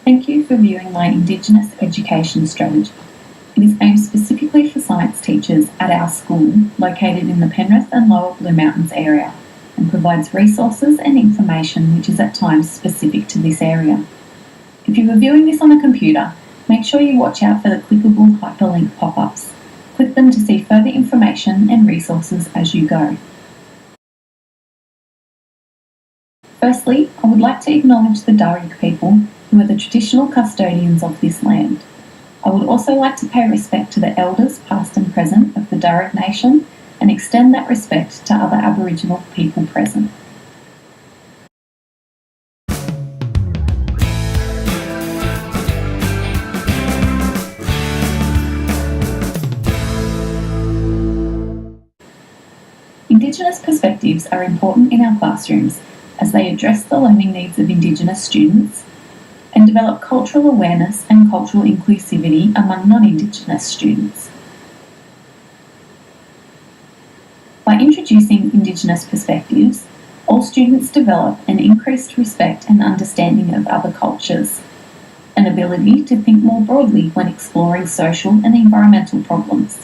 Thank you for viewing my Indigenous education strategy. It is aimed specifically for science teachers at our school located in the Penrith and Lower Blue Mountains area and provides resources and information which is at times specific to this area. If you are viewing this on a computer, make sure you watch out for the clickable hyperlink pop-ups. Click them to see further information and resources as you go. Firstly, I would like to acknowledge the Darug people who are the traditional custodians of this land. I would also like to pay respect to the elders past and present of the Darug Nation and extend that respect to other Aboriginal people present. Indigenous perspectives are important in our classrooms as they address the learning needs of Indigenous students and develop cultural awareness and cultural inclusivity among non-Indigenous students. By introducing Indigenous perspectives, all students develop an increased respect and understanding of other cultures, an ability to think more broadly when exploring social and environmental problems,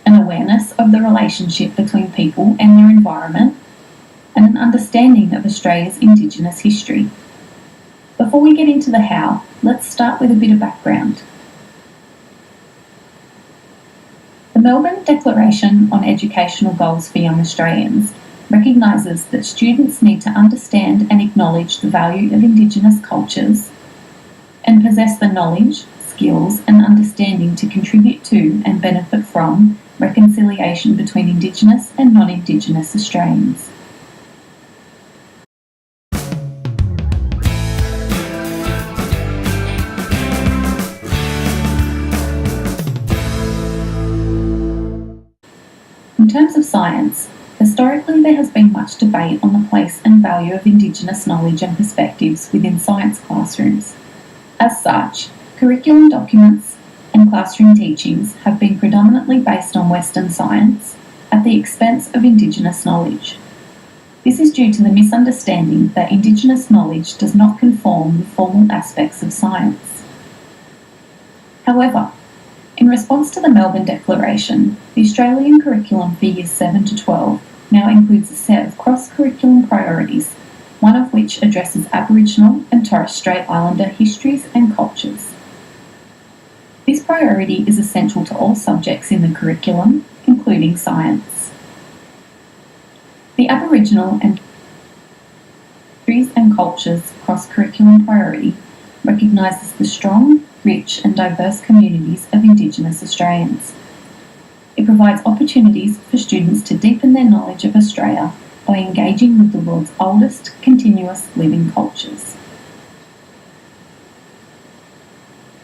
an awareness of the relationship between people and their environment, and an understanding of Australia's Indigenous history. Before we get into the how, let's start with a bit of background. The Melbourne Declaration on Educational Goals for Young Australians recognises that students need to understand and acknowledge the value of Indigenous cultures and possess the knowledge, skills and understanding to contribute to and benefit from reconciliation between Indigenous and non-Indigenous Australians. In terms of science, historically there has been much debate on the place and value of Indigenous knowledge and perspectives within science classrooms. As such, curriculum documents and classroom teachings have been predominantly based on Western science at the expense of Indigenous knowledge. This is due to the misunderstanding that Indigenous knowledge does not conform with formal aspects of science. However, in response to the Melbourne Declaration, the Australian curriculum for Years 7 to 12 now includes a set of cross-curriculum priorities, one of which addresses Aboriginal and Torres Strait Islander histories and cultures. This priority is essential to all subjects in the curriculum, including science. The Aboriginal and histories and cultures cross-curriculum priority recognises the strong, rich and diverse communities of Indigenous Australians. It provides opportunities for students to deepen their knowledge of Australia by engaging with the world's oldest continuous living cultures.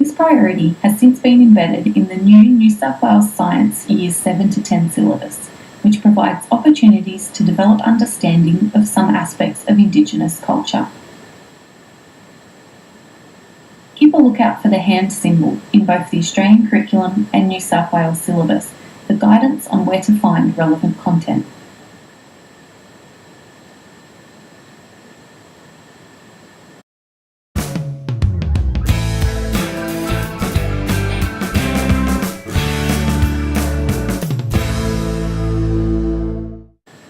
This priority has since been embedded in the new New South Wales Science Years 7 to 10 syllabus, which provides opportunities to develop understanding of some aspects of Indigenous culture. Keep a lookout for the hand symbol in both the Australian curriculum and New South Wales syllabus for guidance on where to find relevant content.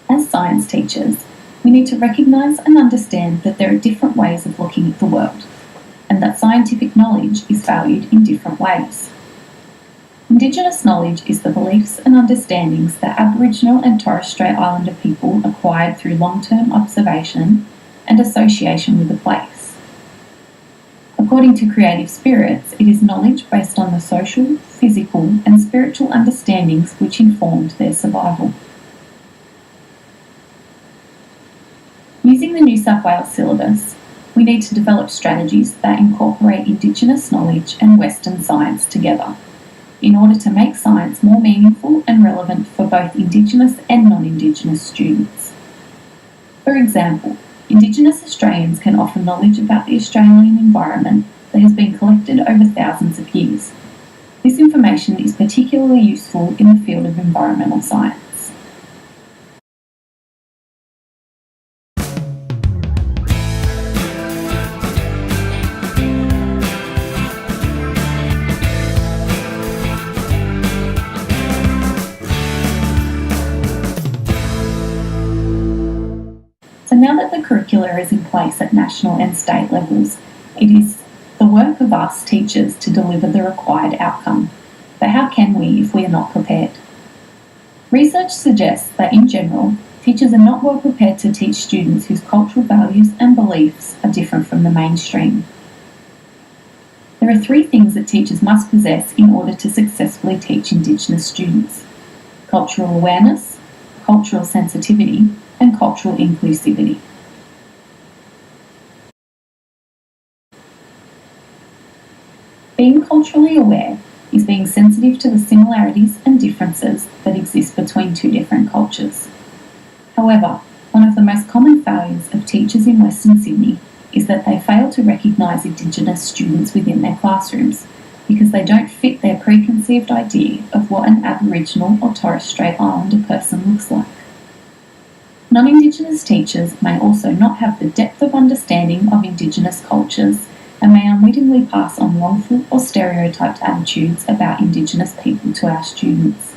As science teachers, we need to recognise and understand that there are different ways of looking at the world, and that scientific knowledge is valued in different ways. Indigenous knowledge is the beliefs and understandings that Aboriginal and Torres Strait Islander people acquired through long-term observation and association with a place. According to creative spirits, it is knowledge based on the social, physical and spiritual understandings which informed their survival. Using the New South Wales syllabus, we need to develop strategies that incorporate Indigenous knowledge and Western science together in order to make science more meaningful and relevant for both Indigenous and non-Indigenous students. For example, Indigenous Australians can offer knowledge about the Australian environment that has been collected over thousands of years. This information is particularly useful in the field of environmental science. curricula is in place at national and state levels, it is the work of us teachers to deliver the required outcome. But how can we if we are not prepared? Research suggests that in general, teachers are not well prepared to teach students whose cultural values and beliefs are different from the mainstream. There are 3 things that teachers must possess in order to successfully teach Indigenous students: cultural awareness, cultural sensitivity, and cultural inclusivity. Being culturally aware is being sensitive to the similarities and differences that exist between 2 different cultures. However, one of the most common failures of teachers in Western Sydney is that they fail to recognise Indigenous students within their classrooms because they don't fit their preconceived idea of what an Aboriginal or Torres Strait Islander person looks like. Non-Indigenous teachers may also not have the depth of understanding of Indigenous cultures and may unwittingly pass on wrongful or stereotyped attitudes about Indigenous people to our students.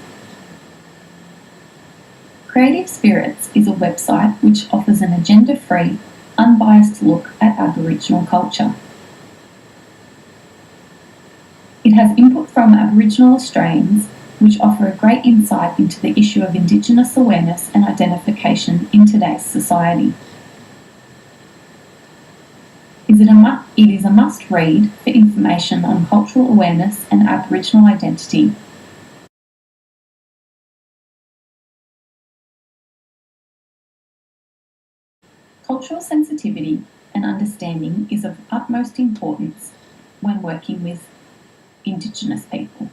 Creative Spirits is a website which offers an agenda-free, unbiased look at Aboriginal culture. It has input from Aboriginal Australians which offer a great insight into the issue of Indigenous awareness and identification in today's society. It is a must-read for information on cultural awareness and Aboriginal identity. Cultural sensitivity and understanding is of utmost importance when working with Indigenous people.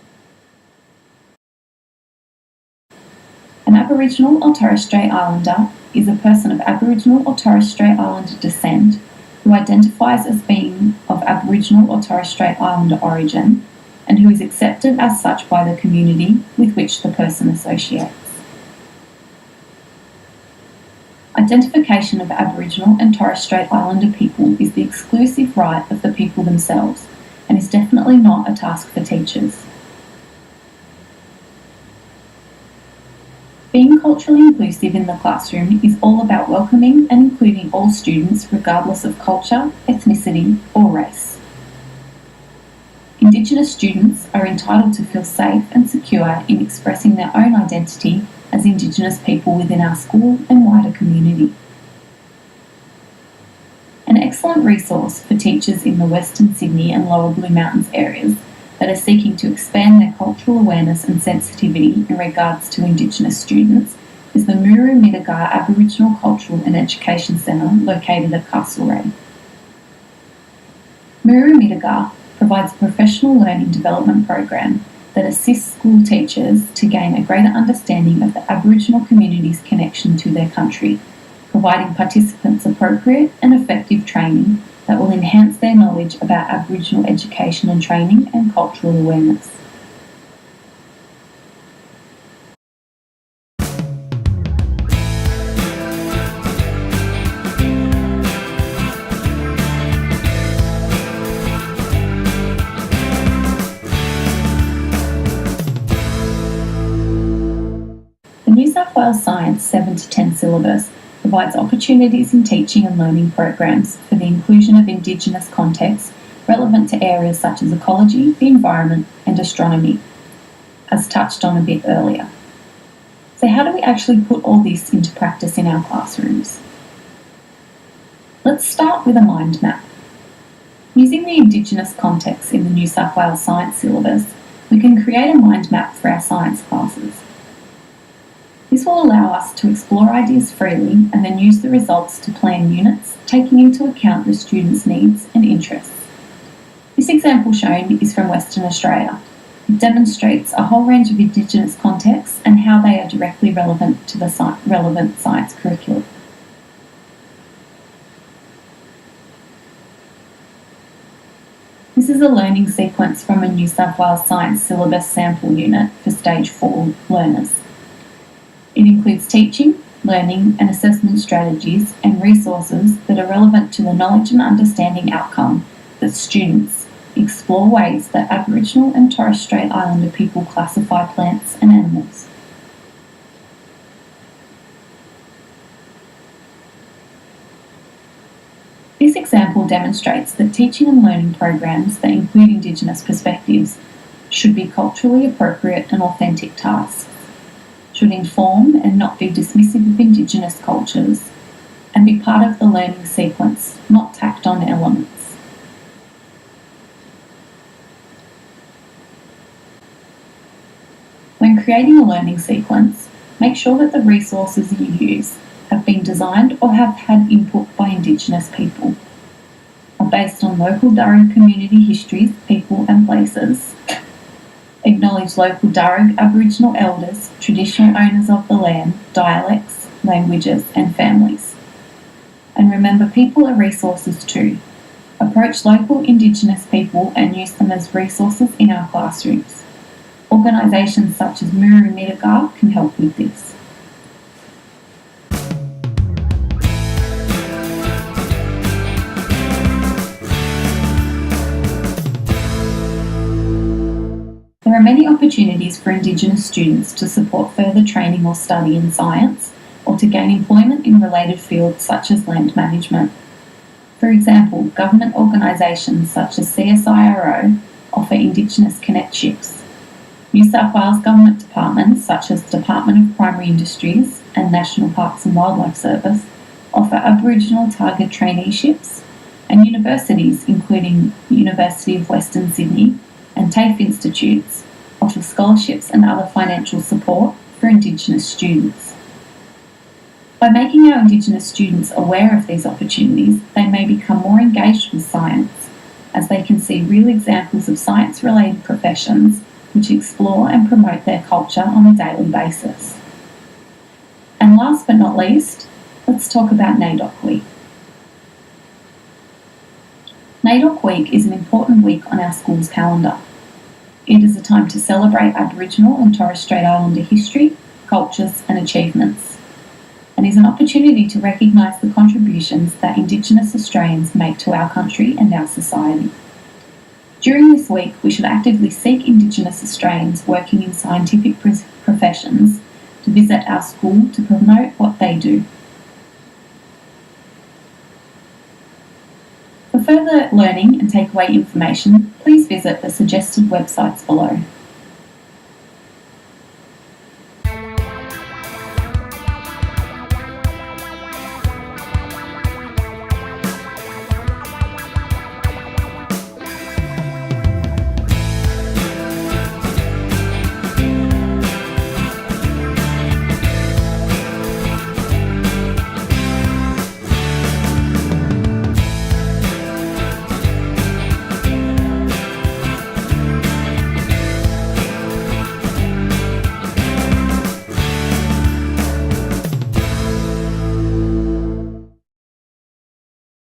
An Aboriginal or Torres Strait Islander is a person of Aboriginal or Torres Strait Islander descent who identifies as being of Aboriginal or Torres Strait Islander origin and who is accepted as such by the community with which the person associates. Identification of Aboriginal and Torres Strait Islander people is the exclusive right of the people themselves and is definitely not a task for teachers. Being culturally inclusive in the classroom is all about welcoming and including all students regardless of culture, ethnicity, or race. Indigenous students are entitled to feel safe and secure in expressing their own identity as Indigenous people within our school and wider community. An excellent resource for teachers in the Western Sydney and Lower Blue Mountains areas that are seeking to expand their cultural awareness and sensitivity in regards to Indigenous students is the Muru-Middagar Aboriginal Cultural and Education Centre located at Castlereagh. Muru-Middagar provides a professional learning development program that assists school teachers to gain a greater understanding of the Aboriginal community's connection to their country, providing participants appropriate and effective training that will enhance their knowledge about Aboriginal education and training and cultural awareness. The New South Wales Science 7 to 10 syllabus provides opportunities in teaching and learning programs for the inclusion of Indigenous contexts relevant to areas such as ecology, the environment, and astronomy, as touched on a bit earlier. So how do we actually put all this into practice in our classrooms? Let's start with a mind map. Using the Indigenous context in the New South Wales Science syllabus, we can create a mind map for our science classes. This will allow us to explore ideas freely and then use the results to plan units, taking into account the students' needs and interests. This example shown is from Western Australia. It demonstrates a whole range of Indigenous contexts and how they are directly relevant to the relevant science curriculum. This is a learning sequence from a New South Wales Science syllabus sample unit for Stage 4 learners. It includes teaching, learning and assessment strategies and resources that are relevant to the knowledge and understanding outcome that students explore ways that Aboriginal and Torres Strait Islander people classify plants and animals. example demonstrates that teaching and learning programs that include Indigenous perspectives should be culturally appropriate and authentic tasks, should inform and not be dismissive of Indigenous cultures, and be part of the learning sequence, not tacked on elements. When creating a learning sequence, make sure that the resources you use have been designed or have had input by Indigenous people, are based on local Darug community histories, people and places, acknowledge local Darug Aboriginal elders, traditional owners of the land, dialects, languages and families. And remember, people are resources too. Approach local Indigenous people and use them as resources in our classrooms. Organisations such as Muru Midagar can help with this. There are many opportunities for Indigenous students to support further training or study in science, or to gain employment in related fields such as land management. For example, government organisations such as CSIRO offer Indigenous connectships. New South Wales government departments such as Department of Primary Industries and National Parks and Wildlife Service offer Aboriginal target traineeships, and universities including University of Western Sydney and TAFE institutes offer scholarships and other financial support for Indigenous students. By making our Indigenous students aware of these opportunities, they may become more engaged with science, as they can see real examples of science-related professions which explore and promote their culture on a daily basis. And last but not least, let's talk about NAIDOC Week. NAIDOC Week is an important week on our school's calendar. It is a time to celebrate Aboriginal and Torres Strait Islander history, cultures and achievements, and is an opportunity to recognise the contributions that Indigenous Australians make to our country and our society. During this week, we should actively seek Indigenous Australians working in scientific professions to visit our school to promote what they do. For further learning and takeaway information, please visit the suggested websites below.